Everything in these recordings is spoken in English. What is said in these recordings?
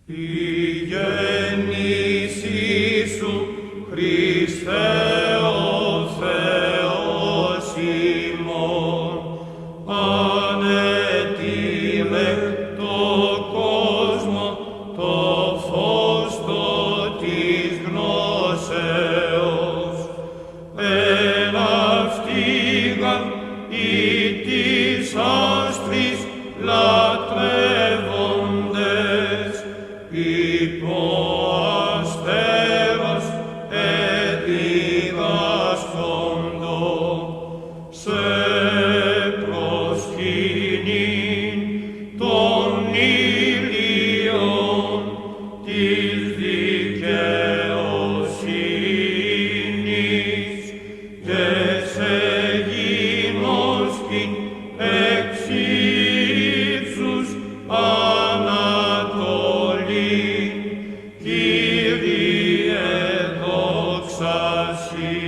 Η γέννησή σου, Χριστέ ο Θεός ημών, ανέτειλε το κόσμο, το φως το της γνώσεως. Εν αυτήγαν οι της άστρης λατρεύοντες, υπό αστέρας εδιδάσκοντο, σε προσκυνήν των ήλιων της δικαιοσύνης και σε γινώσκην εξ ύψους ανατολήν, Κύριε δόξα σοι.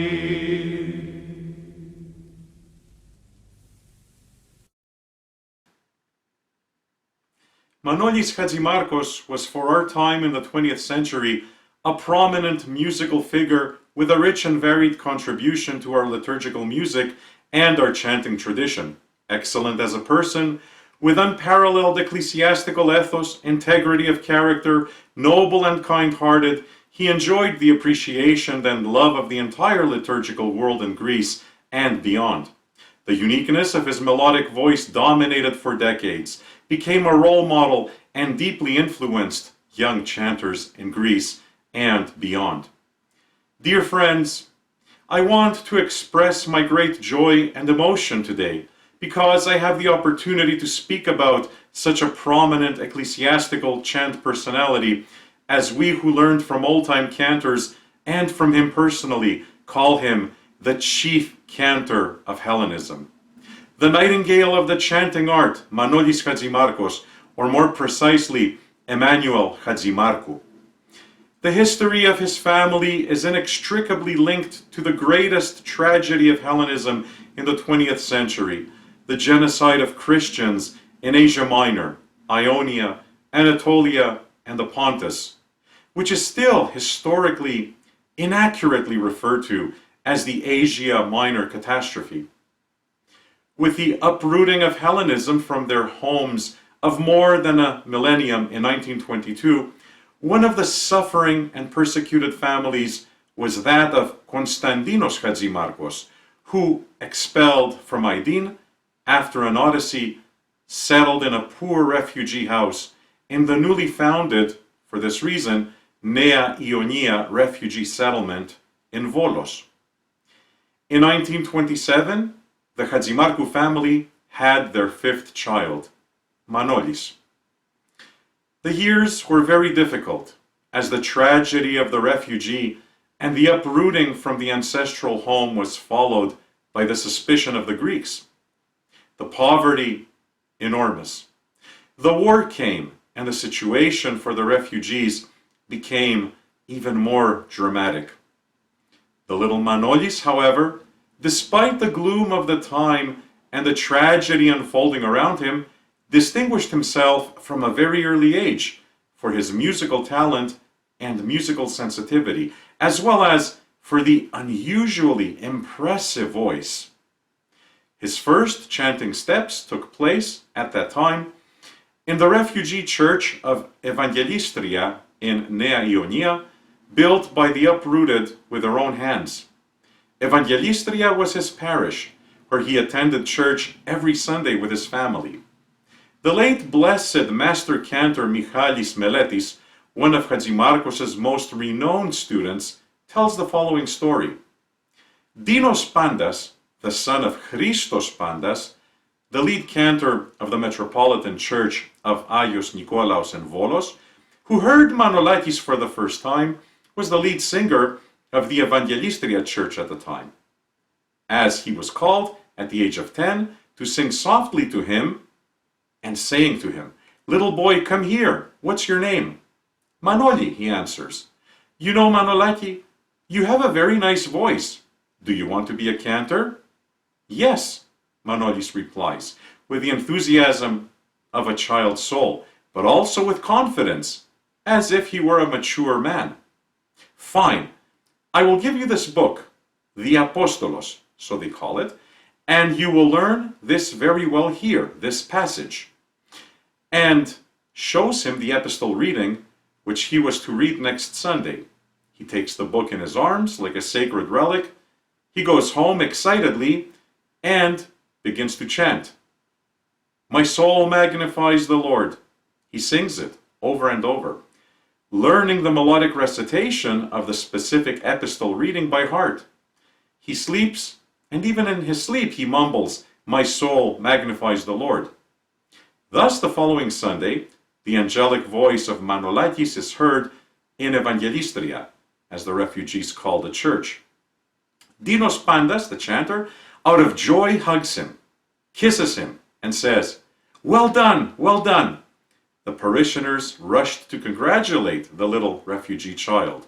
Manolis Hatzimarkos was for our time in the 20th century a prominent musical figure with a rich and varied contribution to our liturgical music and our chanting tradition. Excellent as a person, with unparalleled ecclesiastical ethos, integrity of character, noble and kind-hearted, he enjoyed the appreciation and love of the entire liturgical world in Greece and beyond. The uniqueness of his melodic voice dominated for decades, became a role model, and deeply influenced young chanters in Greece and beyond. Dear friends, I want to express my great joy and emotion today because I have the opportunity to speak about such a prominent ecclesiastical chant personality as we who learned from old-time cantors and from him personally call him the chief cantor of Hellenism. The nightingale of the chanting art, Manolis Hatzimarkos, or more precisely, Emmanuel Hatzimarkou. The history of his family is inextricably linked to the greatest tragedy of Hellenism in the 20th century, the genocide of Christians in Asia Minor, Ionia, Anatolia, and the Pontus, which is still historically inaccurately referred to as the Asia Minor catastrophe. With the uprooting of Hellenism from their homes of more than a millennium in 1922, one of the suffering and persecuted families was that of Constantinos Hatzimarkos, who, expelled from Aydin after an odyssey, settled in a poor refugee house in the newly founded, for this reason, Nea Ionia refugee settlement in Volos. In 1927, the Hatzimarkou family had their fifth child, Manolis. The years were very difficult, as the tragedy of the refugee and the uprooting from the ancestral home was followed by the suspicion of the Greeks. The poverty, enormous. The war came, and the situation for the refugees became even more dramatic. The little Manolis, however, despite the gloom of the time and the tragedy unfolding around him, distinguished himself from a very early age for his musical talent and musical sensitivity, as well as for the unusually impressive voice. His first chanting steps took place at that time in the refugee church of Evangelistria in Nea Ionia, built by the uprooted with their own hands. Evangelistria was his parish, where he attended church every Sunday with his family. The late blessed master cantor Michalis Meletis, one of Hatzimarkos' most renowned students, tells the following story. Dinos Pandas, the son of Christos Pandas, the lead cantor of the Metropolitan Church of Agios Nikolaos in Volos, who heard Manolakis for the first time, was the lead singer of the Evangelistria church at the time. As he was called at the age of 10 to sing softly to him and saying to him, "Little boy, come here, what's your name?" "Manoli," he answers. "You know, Manolaki, you have a very nice voice. Do you want to be a cantor?" "Yes," Manolis replies, with the enthusiasm of a child's soul, but also with confidence. as if he were a mature man. Fine, I will give you this book, the Apostolos, so they call it, and you will learn this very well here, this passage. And shows him the epistle reading, which he was to read next Sunday. He takes the book in his arms like a sacred relic. He goes home excitedly and begins to chant. My soul magnifies the Lord. He sings it over and over, learning the melodic recitation of the specific epistle reading by heart. He sleeps, and even in his sleep he mumbles, my soul magnifies the Lord. Thus the following Sunday, the angelic voice of Manolis is heard in Evangelistria, as the refugees call the church. Dinos Pandas, the chanter, out of joy hugs him, kisses him, and says, well done, well done. The parishioners rushed to congratulate the little refugee child.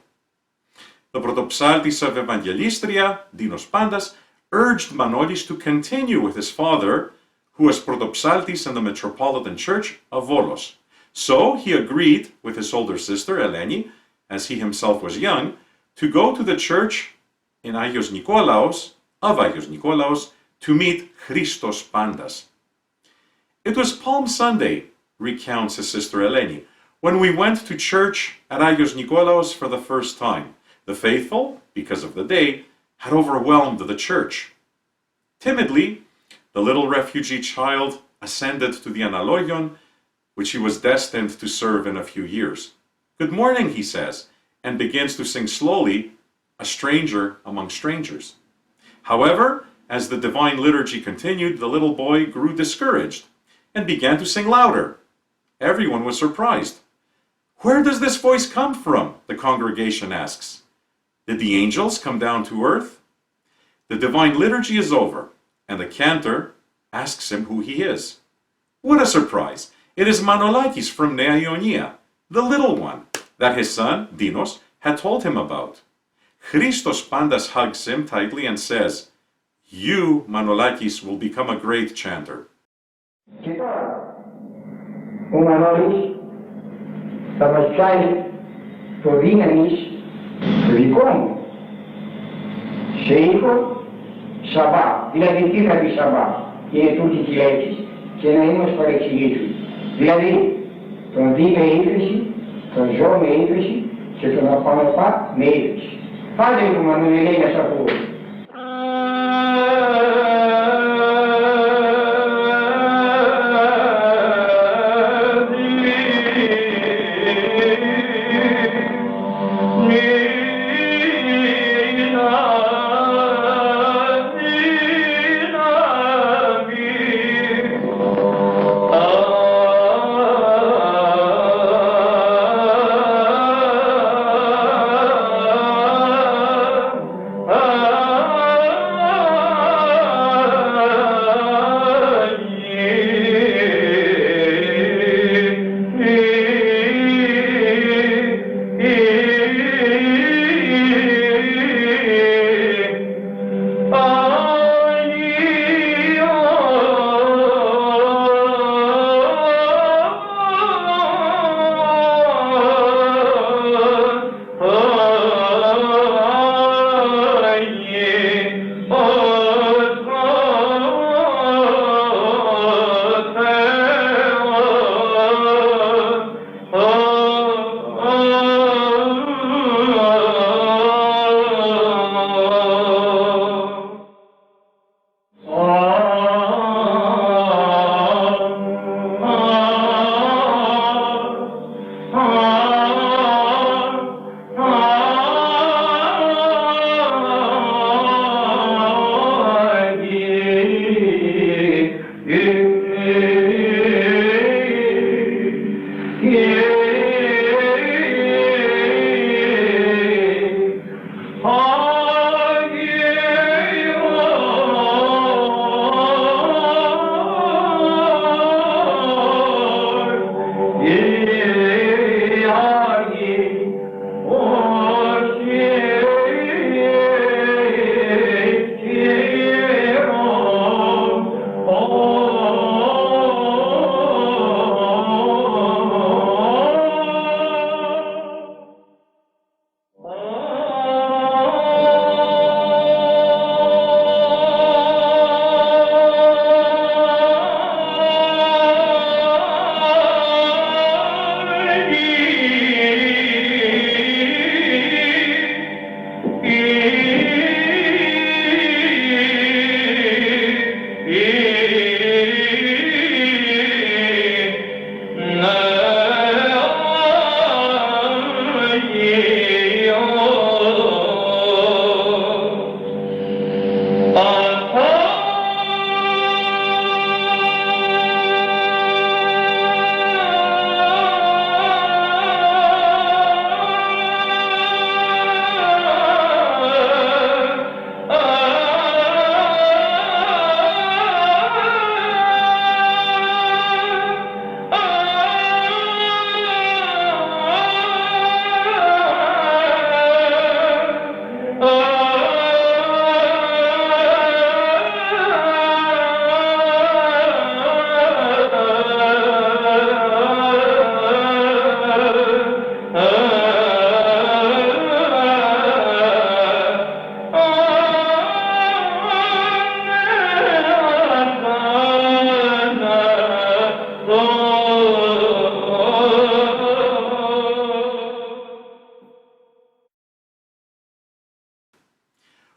The protopsaltis of Evangelistria, Dinos Pandas, urged Manolis to continue with his father, who was protopsaltis in the Metropolitan Church of Volos. So he agreed with his older sister, Eleni, as he himself was young, to go to the church in Agios Nikolaos, to meet Christos Pandas. It was Palm Sunday, recounts his sister Eleni, when we went to church at Agios Nikolaos for the first time. The faithful, because of the day, had overwhelmed the church. Timidly, the little refugee child ascended to the analogion, which he was destined to serve in a few years. Good morning, he says, and begins to sing slowly, a stranger among strangers. However, as the divine liturgy continued, the little boy grew discouraged and began to sing louder. Everyone was surprised. Where does this voice come from? The congregation asks. Did the angels come down to earth? The divine liturgy is over, and the cantor asks him who he is. What a surprise! It is Manolis from Nea Ionia, the little one, that his son, Dinos, had told him about. Christos Pandas hugs him tightly and says, you, Manolis, will become a great chanter. Και τώρα, ο Μανώλης θα μας κάνει το δύναμις το δικό μου σε ήχο σαμπά. Δηλαδή τι θα πει σαμπά? Είναι τούτη τη λέξη και να είμαστε παρεξηγήσουν. Δηλαδή τον δι με ύφεση, τον ζω με ύφεση και τον απανοπά με ύφεση. Πάντε μου Μανώλη λέει να σ' ακούω. Ah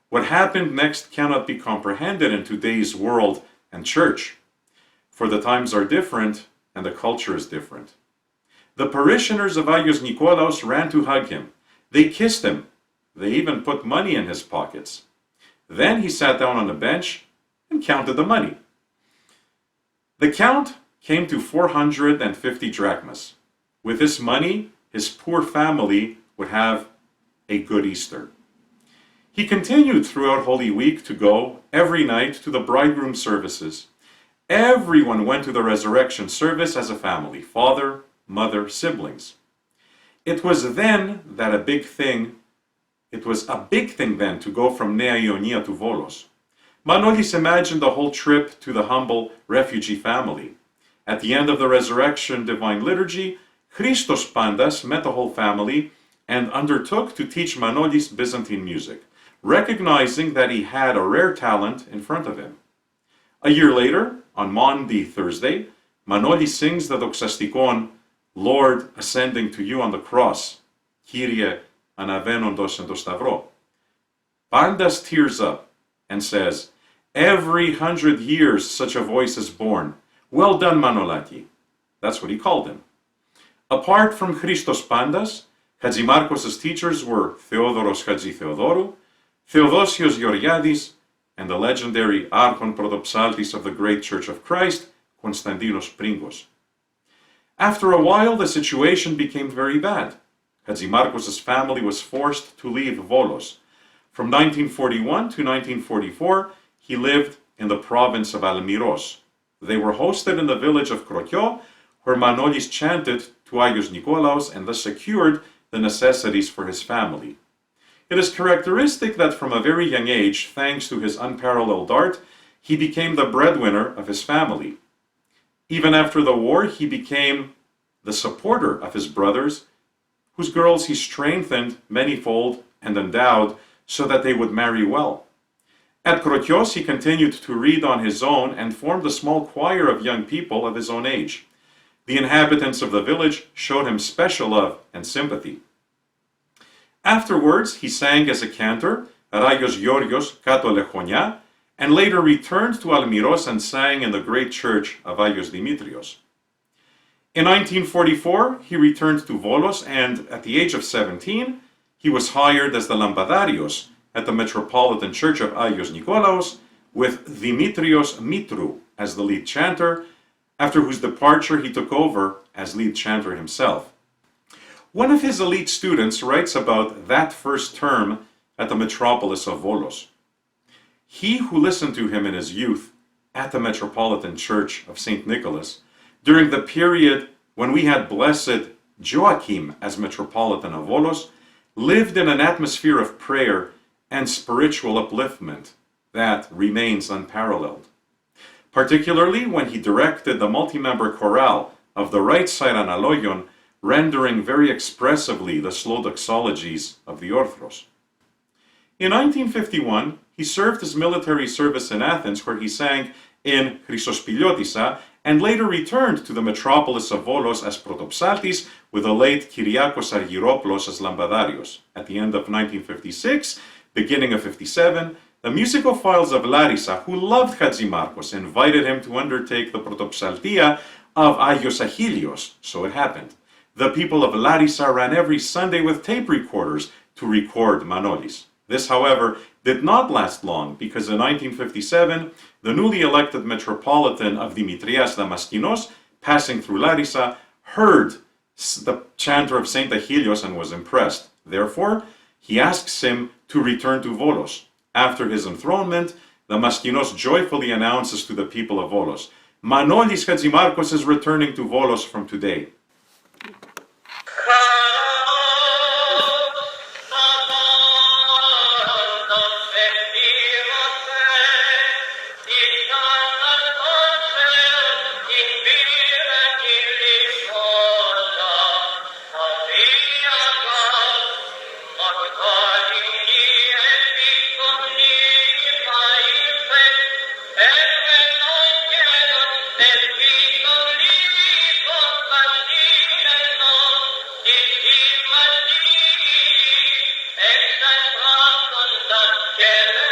What happened next cannot be comprehended in today's world and church, for the times are different and the culture is different. The parishioners of Agios Nikolaos ran to hug him. They kissed him. They even put money in his pockets. Then he sat down on a bench and counted the money. The count came to 450 drachmas. With this money, his poor family would have a good Easter. He continued throughout Holy Week to go every night to the bridegroom services. Everyone went to the resurrection service as a family, father, mother, siblings. It was a big thing then to go from Nea Ionia to Volos. Manolis imagined the whole trip to the humble refugee family. At the end of the resurrection divine liturgy, Christos Pandas met the whole family and undertook to teach Manolis Byzantine music, recognizing that he had a rare talent in front of him. A year later, on Maundy Thursday, Manolis sings the Doxastikon, Lord ascending to you on the cross, Kyrie anavenondos en to stavro. Pandas tears up and says, every 100 years such a voice is born. Well done, Manolaki. That's what he called him. Apart from Christos Pandas, Hatzimarkos' teachers were Theodoros Hadzi Theodorou, Theodosios Georgiadis, and the legendary Archon Protopsaltis of the Great Church of Christ, Konstantinos Pringos. After a while, the situation became very bad. Hatzimarkos' family was forced to leave Volos. From 1941 to 1944, he lived in the province of Almiros. They were hosted in the village of Krokio, where Manolis chanted to Agios Nikolaos and thus secured the necessities for his family. It is characteristic that from a very young age, thanks to his unparalleled art, he became the breadwinner of his family. Even after the war, he became the supporter of his brothers, whose girls he strengthened manyfold and endowed so that they would marry well. At Krokios, he continued to read on his own and formed a small choir of young people of his own age. The inhabitants of the village showed him special love and sympathy. Afterwards, he sang as a cantor at Agios Georgios Kato Lechonia, and later returned to Almiros and sang in the great church of Agios Dimitrios. In 1944, he returned to Volos, and at the age of 17, he was hired as the Lambadarios at the Metropolitan Church of Agios Nikolaos, with Dimitrios Mitru as the lead chanter, after whose departure he took over as lead chanter himself. One of his elite students writes about that first term at the metropolis of Volos. He who listened to him in his youth at the Metropolitan Church of St. Nicholas, during the period when we had blessed Joachim as Metropolitan of Volos, lived in an atmosphere of prayer and spiritual upliftment that remains unparalleled. Particularly when he directed the multi-member chorale of the right side Analogion, rendering very expressively the slow doxologies of the Orthros. In 1951, he served his military service in Athens, where he sang in Chrysospiliotissa, and later returned to the metropolis of Volos as Protopsaltis with the late Kyriakos Argyropoulos as Lambadarios. At the end of 1956, beginning of 57, the musicophiles of Larissa, who loved Hatzimarkos, invited him to undertake the Protopsaltia of Agios Achillios. So it happened. The people of Larissa ran every Sunday with tape recorders to record Manolis. This, however, did not last long, because in 1957, the newly elected Metropolitan of Dimitrias Damaskinos, passing through Larissa, heard the chanter of St. Achillios and was impressed. Therefore, he asks him to return to Volos. After his enthronement, Damaskinos joyfully announces to the people of Volos, Manolis Hatzimarkos is returning to Volos from today. Get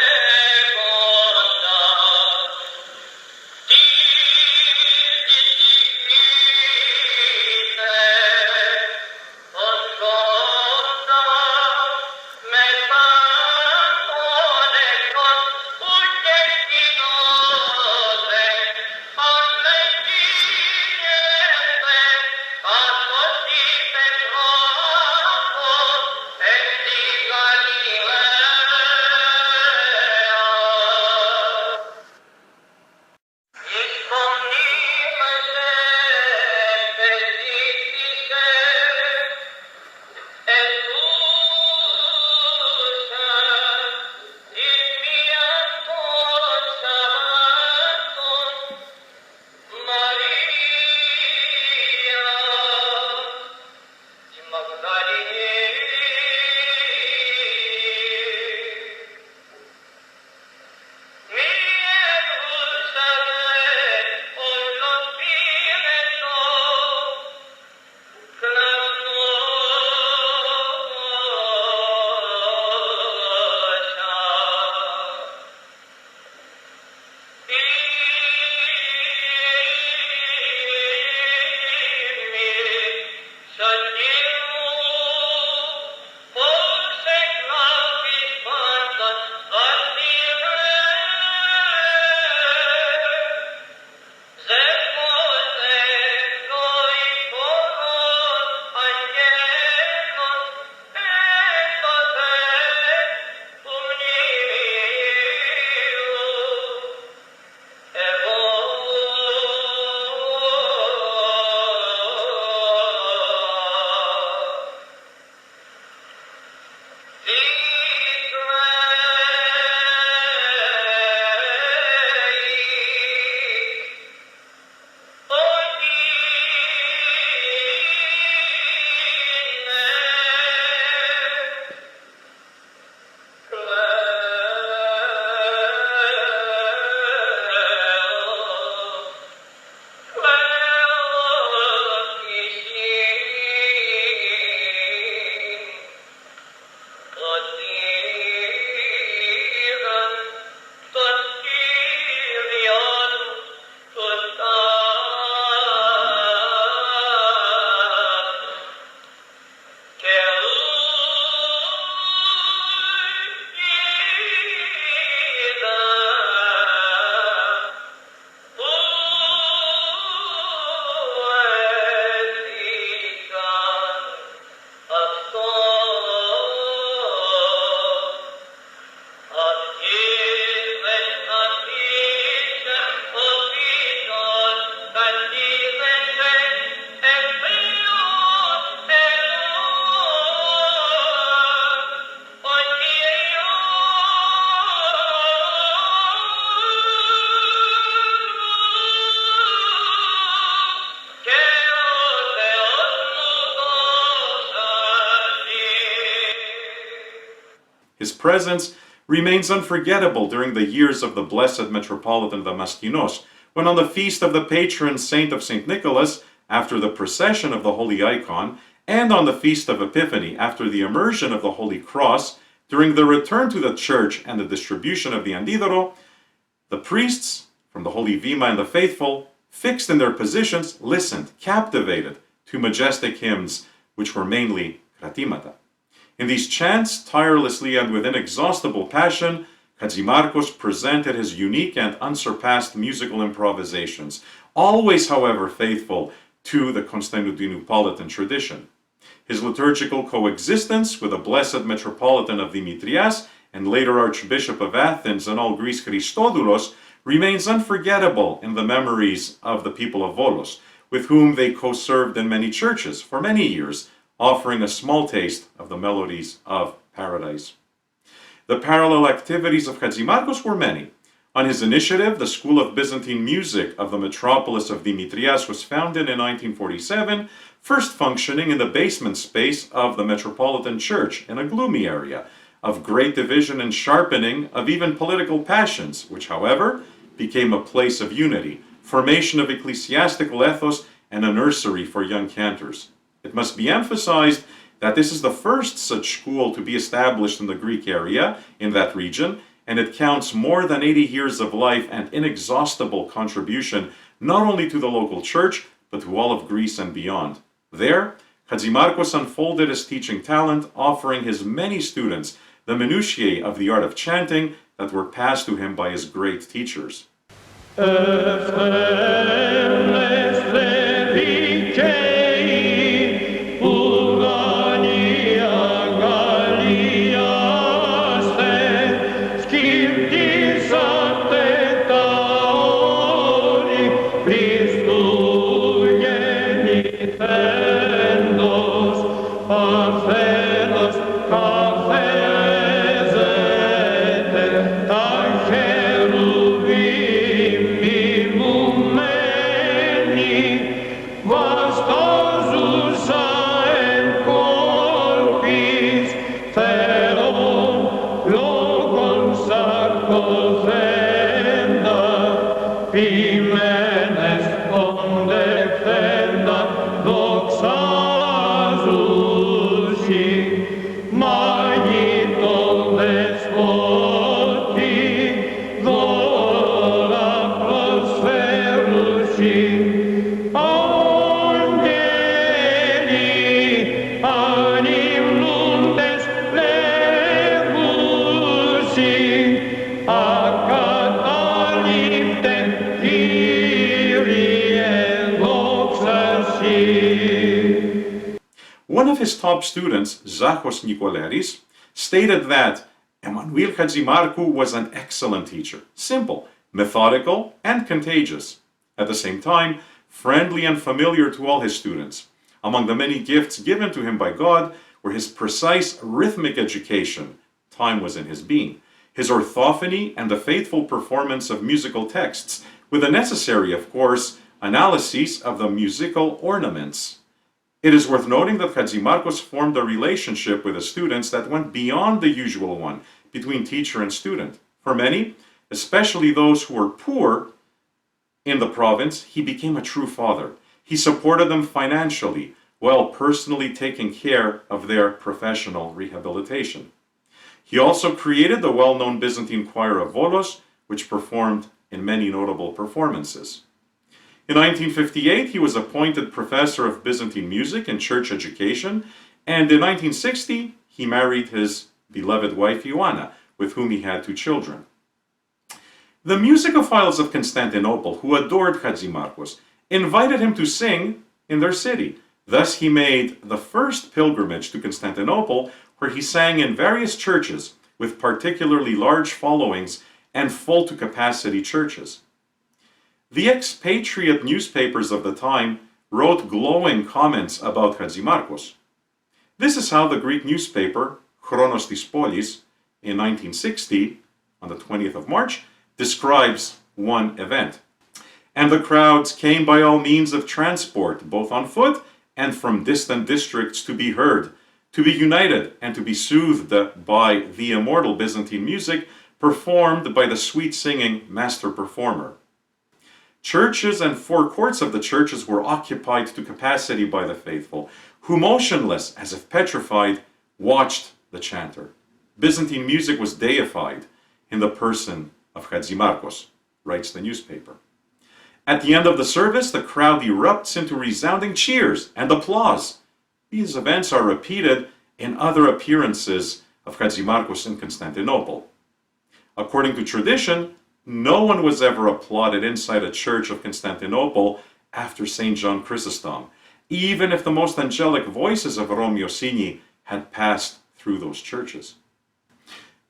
His presence remains unforgettable during the years of the Blessed Metropolitan Damaskinos, when on the feast of the patron saint of St. Nicholas, after the procession of the Holy Icon, and on the feast of Epiphany, after the immersion of the Holy Cross, during the return to the church and the distribution of the Andidoro, the priests from the Holy Vima and the faithful, fixed in their positions, listened, captivated to majestic hymns, which were mainly kratimata. In these chants, tirelessly and with inexhaustible passion, Hatzimarkos presented his unique and unsurpassed musical improvisations, always, however, faithful to the Constantinopolitan tradition. His liturgical coexistence with the Blessed Metropolitan of Dimitrias and later Archbishop of Athens and all Greece Christodoulos remains unforgettable in the memories of the people of Volos, with whom they co-served in many churches for many years, offering a small taste of the melodies of paradise. The parallel activities of Hatzimarkos were many. On his initiative, the School of Byzantine Music of the metropolis of Dimitrias was founded in 1947, first functioning in the basement space of the Metropolitan Church in a gloomy area, of great division and sharpening of even political passions, which, however, became a place of unity, formation of ecclesiastical ethos, and a nursery for young cantors. It must be emphasized that this is the first such school to be established in the Greek area, in that region, and it counts more than 80 years of life and inexhaustible contribution not only to the local church, but to all of Greece and beyond. There, Hatzimarkos unfolded his teaching talent, offering his many students the minutiae of the art of chanting that were passed to him by his great teachers. One of his top students, Zachos Nikoleris, stated that Emmanuel Hatzimarkou was an excellent teacher, simple, methodical, and contagious. At the same time, friendly and familiar to all his students. Among the many gifts given to him by God were his precise rhythmic education, time was in his being, his orthophony, and the faithful performance of musical texts, with the necessary, of course, analyses of the musical ornaments. It is worth noting that Hatzimarkos formed a relationship with his students that went beyond the usual one between teacher and student. For many, especially those who were poor in the province, he became a true father. He supported them financially while personally taking care of their professional rehabilitation. He also created the well-known Byzantine choir of Volos, which performed in many notable performances. In 1958, he was appointed professor of Byzantine music and church education, and in 1960, he married his beloved wife Ioana, with whom he had 2 children. The musicophiles of Constantinople, who adored Hatzimarkos, invited him to sing in their city. Thus, he made the first pilgrimage to Constantinople, where he sang in various churches with particularly large followings and full-to-capacity churches. The expatriate newspapers of the time wrote glowing comments about Hatzimarkos. This is how the Greek newspaper, Chronos tis Polis, in 1960, on the 20th of March, describes one event. And the crowds came by all means of transport, both on foot and from distant districts, to be heard, to be united and to be soothed by the immortal Byzantine music performed by the sweet-singing master performer. Churches and forecourts of the churches were occupied to capacity by the faithful, who motionless, as if petrified, watched the chanter. Byzantine music was deified in the person of Hatzimarkos, writes the newspaper. At the end of the service, the crowd erupts into resounding cheers and applause. These events are repeated in other appearances of Hatzimarkos in Constantinople. According to tradition, no one was ever applauded inside a church of Constantinople after St. John Chrysostom, even if the most angelic voices of Romeo Signi had passed through those churches.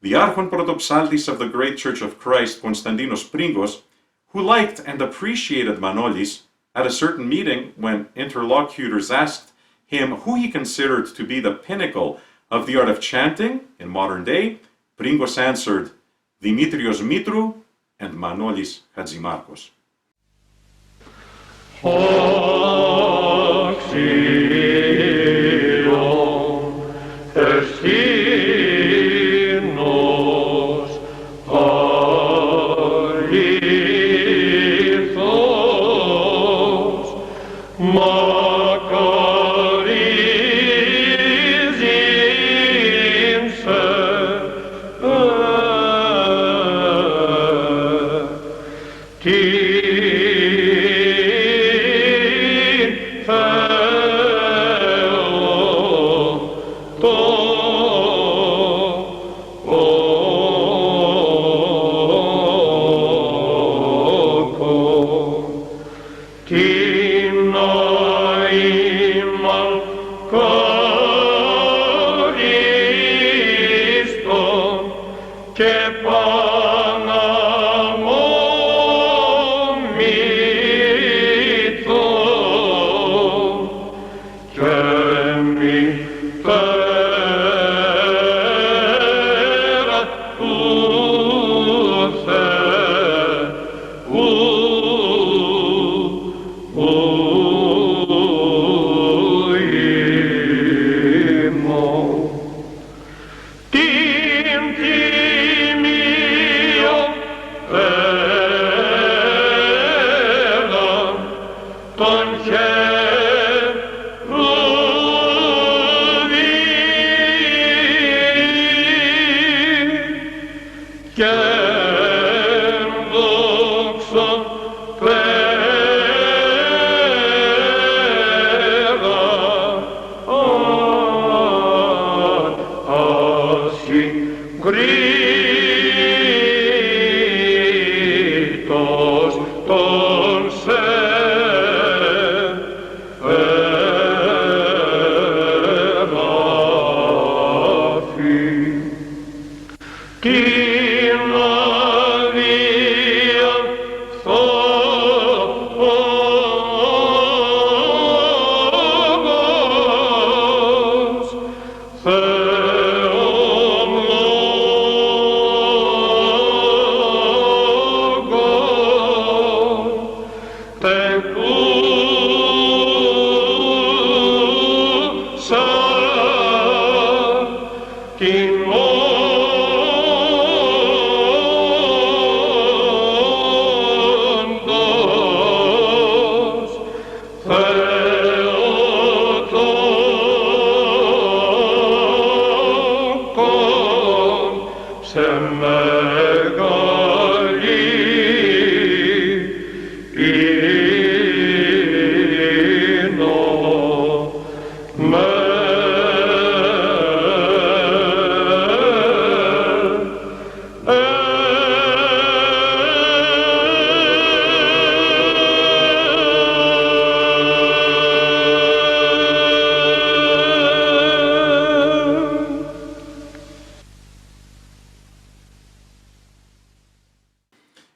The Archon Protopsaltis of the Great Church of Christ, Konstantinos Pringos, who liked and appreciated Manolis, at a certain meeting when interlocutors asked him who he considered to be the pinnacle of the art of chanting in modern day, Pringos answered, Dimitrios Mitru and Manolis Hatzimarkos.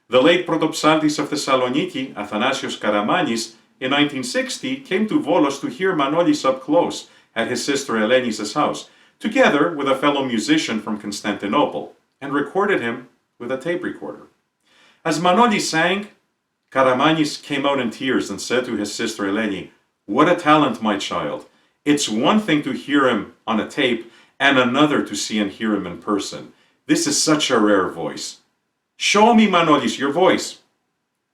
The late Protopsaltis of Thessaloniki, Athanasios Karamanis, in 1960 came to Volos to hear Manolis up close at his sister Elenis' house, together with a fellow musician from Constantinople, and recorded him with a tape recorder. As Manolis sang, Karamanis came out in tears and said to his sister Eleni, "What a talent, my child! It's one thing to hear him on a tape and another to see and hear him in person. This is such a rare voice. Show me, Manolis, your voice.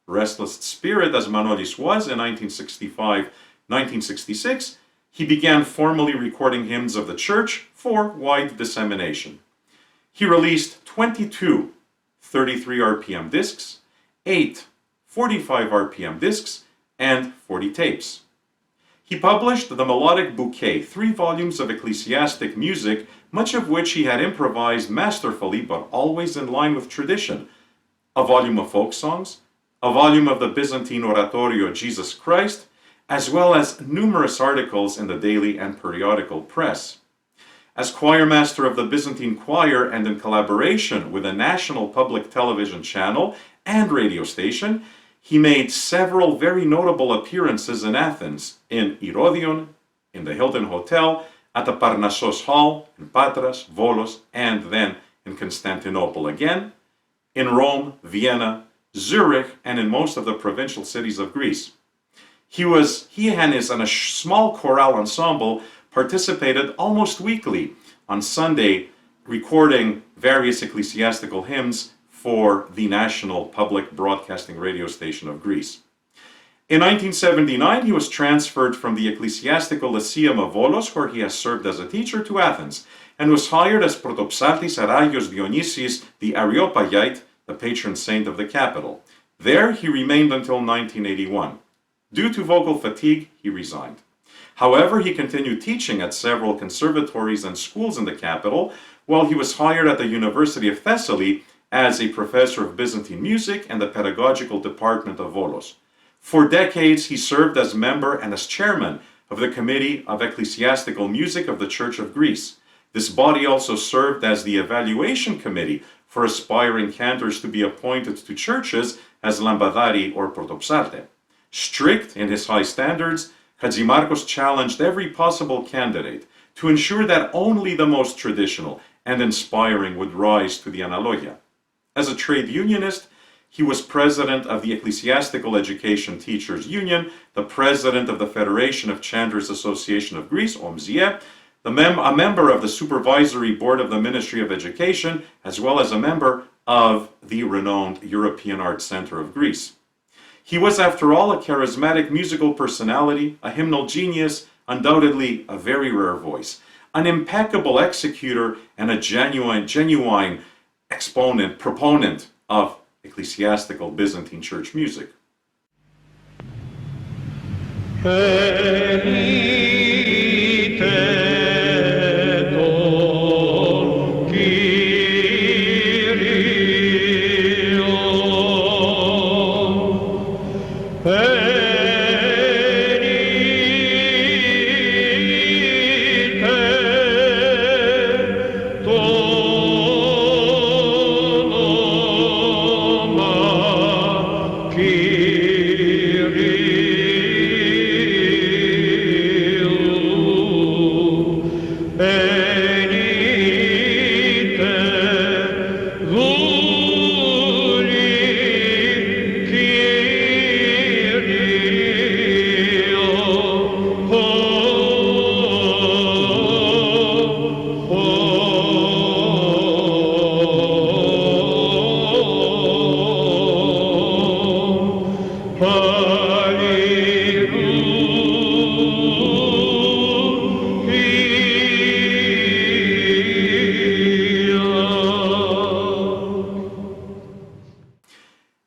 Restless spirit as Manolis was in 1965-1966, he began formally recording hymns of the church for wide dissemination. He released 22 33 RPM discs, 8 45 RPM discs, and 40 tapes. He published the Melodic Bouquet, 3 volumes of ecclesiastic music, much of which he had improvised masterfully but always in line with tradition. A volume of folk songs, a volume of the Byzantine oratorio Jesus Christ, as well as numerous articles in the daily and periodical press. As choir master of the Byzantine choir and in collaboration with a national public television channel and radio station, he made several very notable appearances in Athens, in Erodion, in the Hilton Hotel, at the Parnassos Hall, in Patras, Volos, and then in Constantinople again, in Rome, Vienna, Zurich, and in most of the provincial cities of Greece. He and a small chorale ensemble participated almost weekly on Sunday, recording various ecclesiastical hymns for the national public broadcasting radio station of Greece. In 1979, he was transferred from the Ecclesiastical Lyceum of Volos, where he has served as a teacher, to Athens, and was hired as protopsaltis Aragios Dionysius, the Areopagite, the patron saint of the capital. There he remained until 1981. Due to vocal fatigue, he resigned. However, he continued teaching at several conservatories and schools in the capital, while he was hired at the University of Thessaly as a professor of Byzantine music and the pedagogical department of Volos. For decades, he served as member and as chairman of the Committee of Ecclesiastical Music of the Church of Greece. This body also served as the evaluation committee for aspiring cantors to be appointed to churches as lambadari or protopsalte. Strict in his high standards, Hatzimarkos challenged every possible candidate to ensure that only the most traditional and inspiring would rise to the analogia. As a trade unionist, he was president of the Ecclesiastical Education Teachers Union, the president of the Federation of Chanters Association of Greece, OMZIE, a member of the Supervisory Board of the Ministry of Education, as well as a member of the renowned European Arts Center of Greece. He was, after all, a charismatic musical personality, a hymnal genius, undoubtedly a very rare voice, an impeccable executor, and a genuine proponent of ecclesiastical Byzantine church music.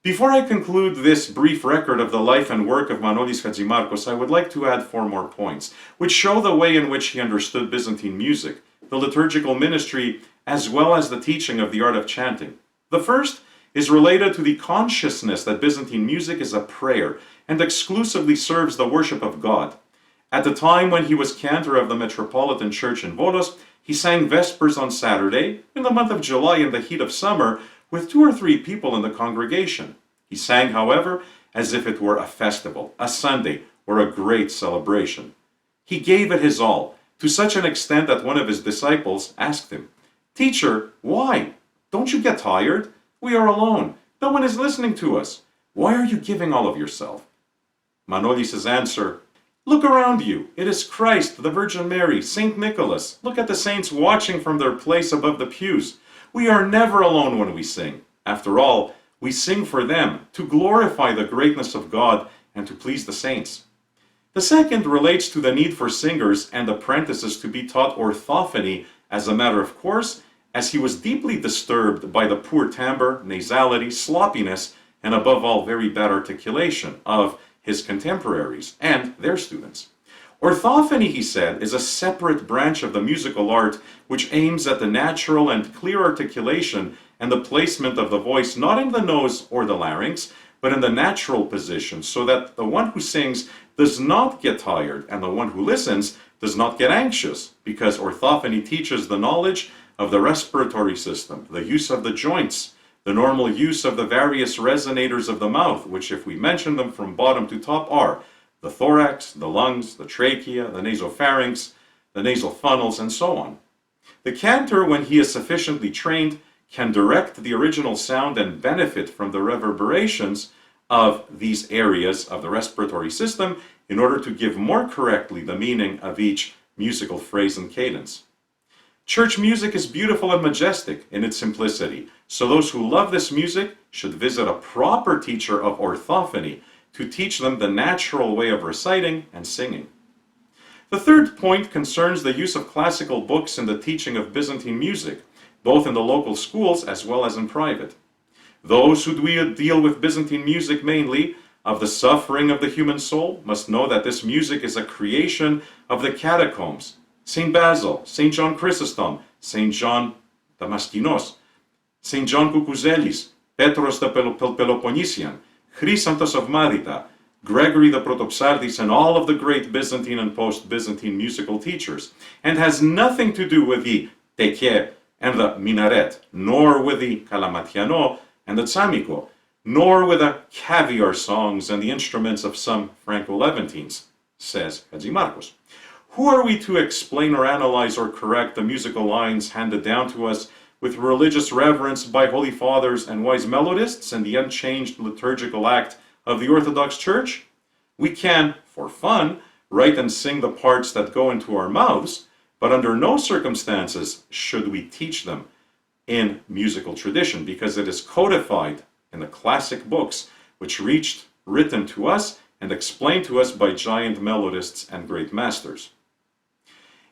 Before I conclude this brief record of the life and work of Manolis Hatzimarkos, I would like to add 4 more points, which show the way in which he understood Byzantine music, the liturgical ministry, as well as the teaching of the art of chanting. The first is related to the consciousness that Byzantine music is a prayer and exclusively serves the worship of God. At the time when he was cantor of the Metropolitan Church in Volos, he sang Vespers on Saturday, in the month of July in the heat of summer, with 2 or 3 people in the congregation. He sang, however, as if it were a festival, a Sunday, or a great celebration. He gave it his all, to such an extent that one of his disciples asked him, "Teacher, why? Don't you get tired? We are alone. No one is listening to us. Why are you giving all of yourself?" Manolis' answer, Look around you. It is Christ, the Virgin Mary, Saint Nicholas. Look at the saints watching from their place above the pews. We are never alone when we sing. After all, we sing for them, to glorify the greatness of God and to please the saints. The second relates to the need for singers and apprentices to be taught orthophony as a matter of course, as he was deeply disturbed by the poor timbre, nasality, sloppiness, and above all, very bad articulation of his contemporaries and their students. Orthophony, he said, is a separate branch of the musical art which aims at the natural and clear articulation and the placement of the voice not in the nose or the larynx, but in the natural position, so that the one who sings does not get tired and the one who listens does not get anxious, because orthophony teaches the knowledge of the respiratory system, the use of the joints, the normal use of the various resonators of the mouth, which, if we mention them from bottom to top, are the thorax, the lungs, the trachea, the nasopharynx, the nasal funnels, and so on. The cantor, when he is sufficiently trained, can direct the original sound and benefit from the reverberations of these areas of the respiratory system in order to give more correctly the meaning of each musical phrase and cadence. Church music is beautiful and majestic in its simplicity, so those who love this music should visit a proper teacher of orthophony to teach them the natural way of reciting and singing. The third point concerns the use of classical books in the teaching of Byzantine music, both in the local schools as well as in private. Those who deal with Byzantine music mainly, of the suffering of the human soul, must know that this music is a creation of the catacombs. St. Basil, St. John Chrysostom, St. John Damaskinos, St. John Cucuzelis, Petros the Peloponnesian, Chrysanthos of Madita, Gregory the Protopsardis, and all of the great Byzantine and post-Byzantine musical teachers, and has nothing to do with the teke and the minaret, nor with the kalamatiano and the tsamiko, nor with the caviar songs and the instruments of some Franco-Levantines, says Hatzimarkos. Who are we to explain or analyze or correct the musical lines handed down to us with religious reverence by holy fathers and wise melodists and the unchanged liturgical act of the Orthodox Church? We can, for fun, write and sing the parts that go into our mouths, but under no circumstances should we teach them in musical tradition, because it is codified in the classic books which reached written to us and explained to us by giant melodists and great masters.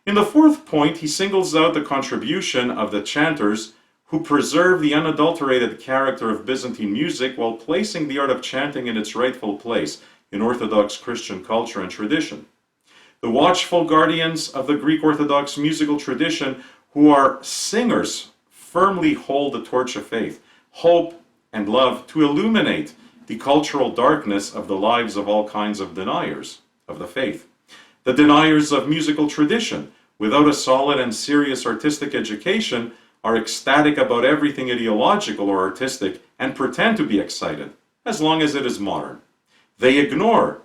In the fourth point, he singles out the contribution of the chanters who preserve the unadulterated character of Byzantine music while placing the art of chanting in its rightful place in Orthodox Christian culture and tradition. The watchful guardians of the Greek Orthodox musical tradition, who are singers, firmly hold the torch of faith, hope, and love to illuminate the cultural darkness of the lives of all kinds of deniers of the faith. The deniers of musical tradition, without a solid and serious artistic education, are ecstatic about everything ideological or artistic and pretend to be excited, as long as it is modern. They ignore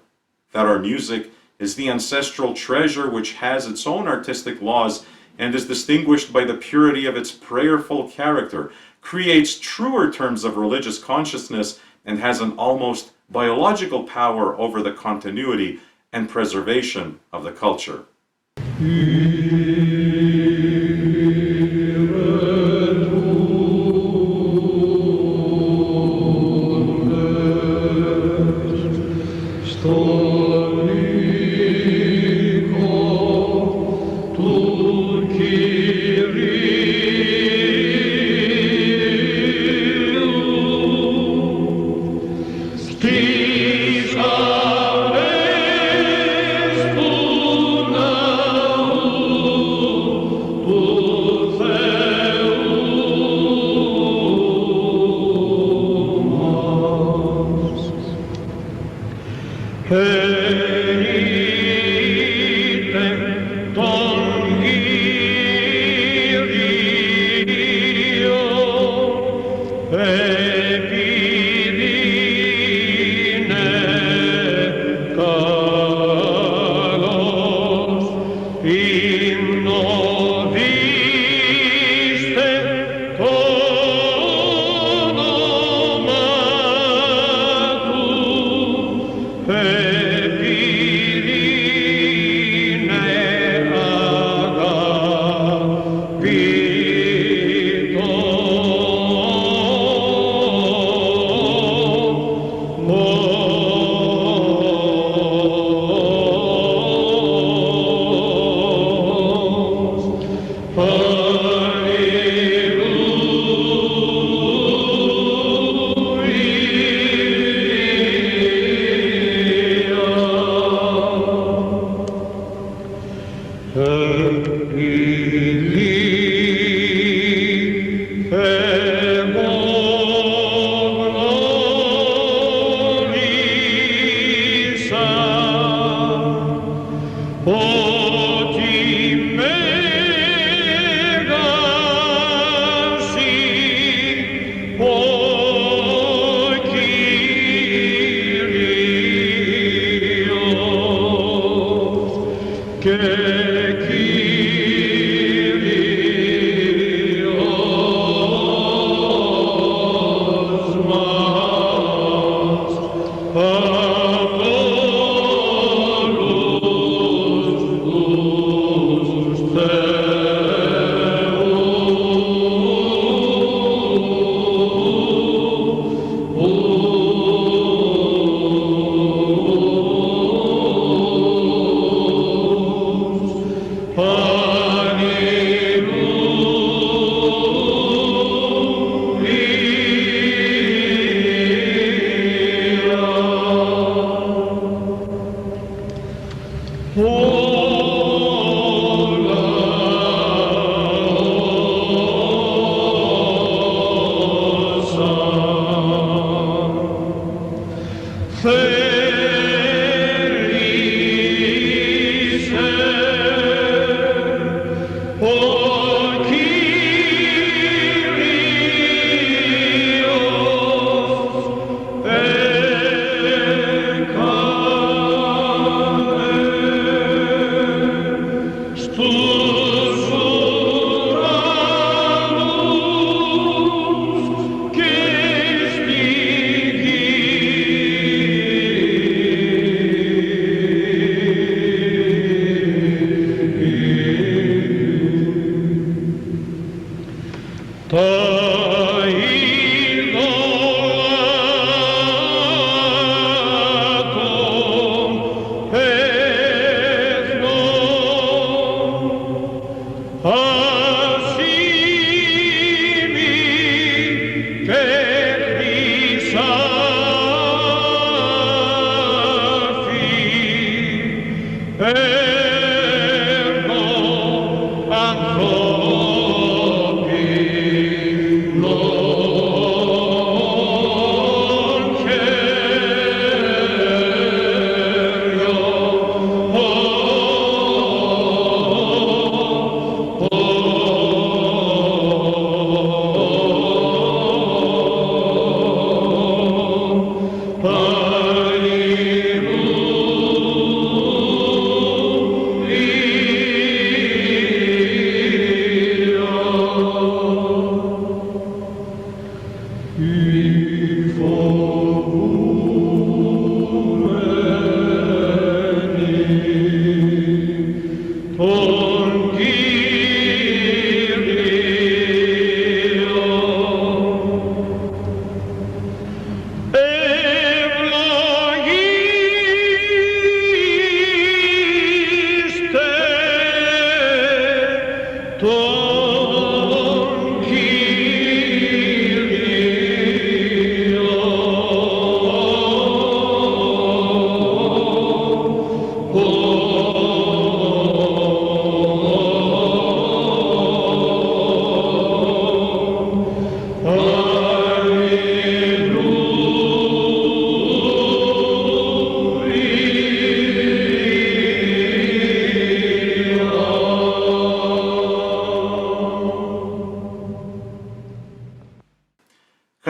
that our music is the ancestral treasure which has its own artistic laws and is distinguished by the purity of its prayerful character, creates truer terms of religious consciousness, and has an almost biological power over the continuity and preservation of the culture.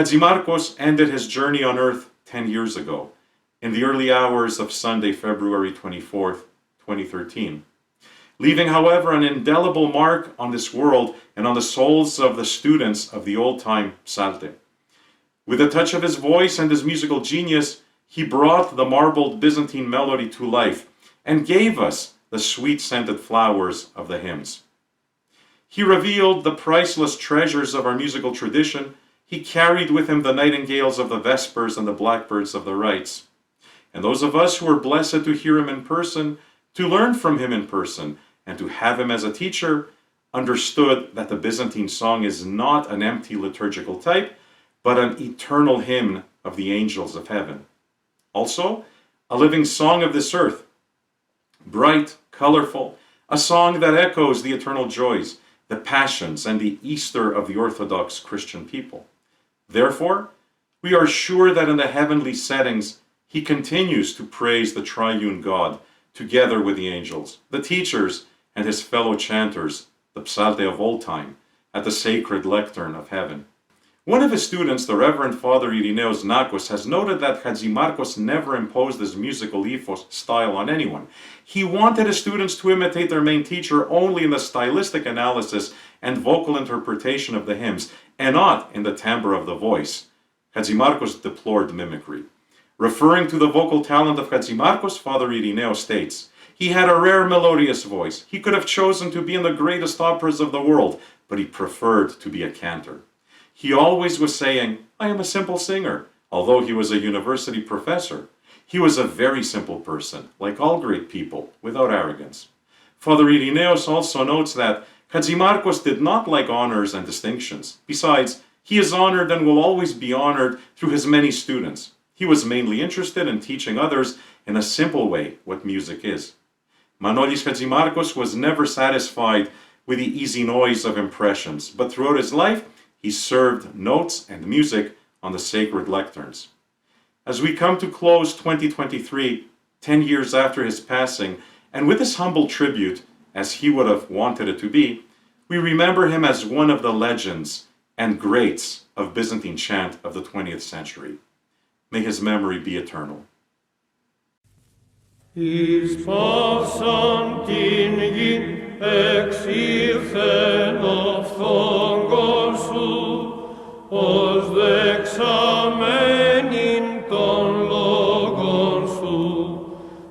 Hatzimarkos ended his journey on earth 10 years ago, in the early hours of Sunday, February 24th, 2013, leaving, however, an indelible mark on this world and on the souls of the students of the old-time psaltic. With a touch of his voice and his musical genius, he brought the marbled Byzantine melody to life and gave us the sweet-scented flowers of the hymns. He revealed the priceless treasures of our musical tradition. He carried with him the nightingales of the Vespers and the blackbirds of the rites. And those of us who were blessed to hear him in person, to learn from him in person, and to have him as a teacher, understood that the Byzantine song is not an empty liturgical type, but an eternal hymn of the angels of heaven. Also, a living song of this earth, bright, colorful, a song that echoes the eternal joys, the passions, and the Easter of the Orthodox Christian people. Therefore, we are sure that in the heavenly settings, he continues to praise the triune God, together with the angels, the teachers, and his fellow chanters, the psaltic of old time, at the sacred lectern of heaven. One of his students, the Reverend Father Irenaeus Nakos, has noted that Hatzimarkos never imposed his musical ethos style on anyone. He wanted his students to imitate their main teacher only in the stylistic analysis and vocal interpretation of the hymns, and not in the timbre of the voice. Hatzimarkos deplored mimicry. Referring to the vocal talent of Hatzimarkos, Father Irenaeus states, "He had a rare melodious voice. He could have chosen to be in the greatest operas of the world, but he preferred to be a cantor. He always was saying, 'I am a simple singer,' although he was a university professor. He was a very simple person, like all great people, without arrogance." Father Irenaeus also notes that Hatzimarkos did not like honors and distinctions. Besides, he is honored and will always be honored through his many students. He was mainly interested in teaching others in a simple way what music is. Manolis Hatzimarkos was never satisfied with the easy noise of impressions, but throughout his life, he served notes and music on the sacred lecterns. As we come to close 2023, 10 years after his passing, and with this humble tribute, as he would have wanted it to be, we remember him as one of the legends and greats of Byzantine chant of the 20th century. May his memory be eternal. Εις πάσαν την γην εξήλθεν οφθόγκος σου, ως δεξαμένην των λόγων σου,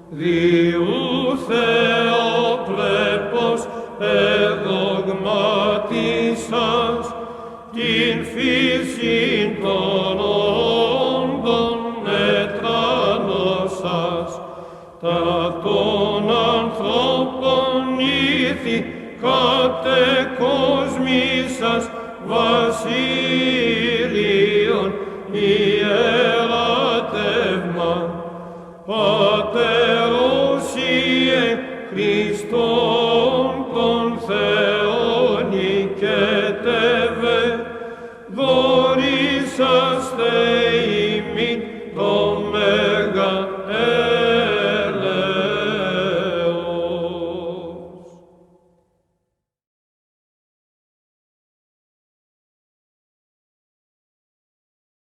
διού Θεοπρέπος εδογματίσας την φύσιν των όντων ετράνωσας, τα των ανθρώπων ήθη κατεκοσμήσας βασίλειον ιερατεύμα, Πατέρος Ιε Χριστόν τον Θεόν οικετεύε, δωρήσαστε